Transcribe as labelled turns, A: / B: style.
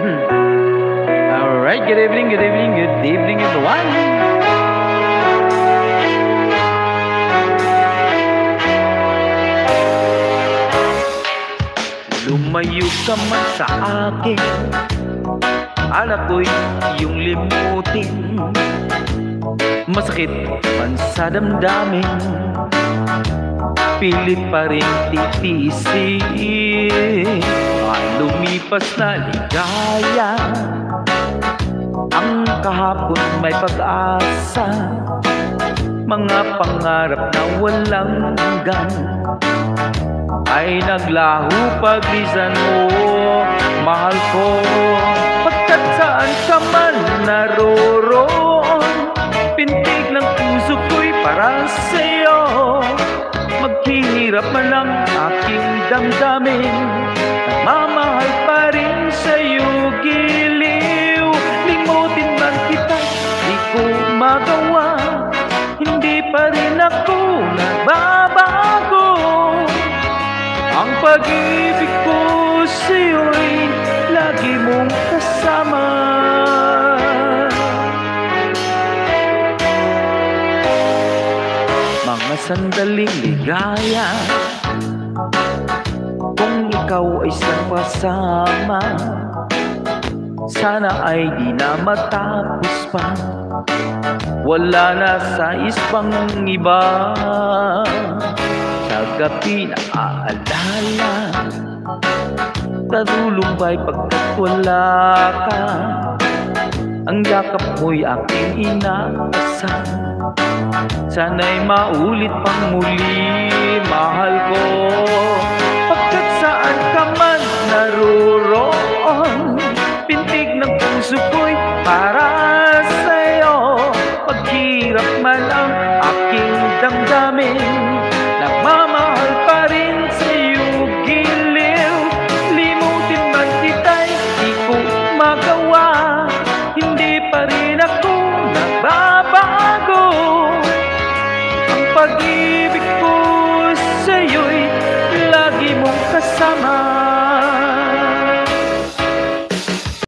A: Alright, good evening, everyone. Lumayo ka man sa akin, alak ko'y iyong limutin. Masakit man sa damdamin, pilit pa rin titiisin. Lumipas na ligaya, ang kahapon may pag-asa, mga pangarap na walang hanggan ay naglaho paglisan mo, mahal ko. Pagkat saan ka man naroroon, pintig ng puso ko'y para sa'yo. Maghihirap man ang aking damdamin, nagmamahal pa rin sa'yo, giliw. Limutin man kita, di ko magawa, hindi pa rin ako nagbabago. Ang pag-ibig ko sa'yo'y lagi mong kasama. Mga sandaling ligaya, kung ikaw ay kasama, sana ay di na matapos pa, wala na sa isang iba. Sa gabi na aalala, tarulumbay pagkat wala ka, ang yakap mo'y aking inaasam. Sana'y maulit pang muli, mahal ko. Pagkat saan ka man naroroon, pintig ng puso ko'y para sa'yo. Paghirap man ang aking damdamin, nagmamahal pa rin sa'yo, giliw. Limutin man kita'y di ko magawa, hindi pa rin ako nagbabago. Ang pag-ibig ko sa'yo'y lagi mong kasama.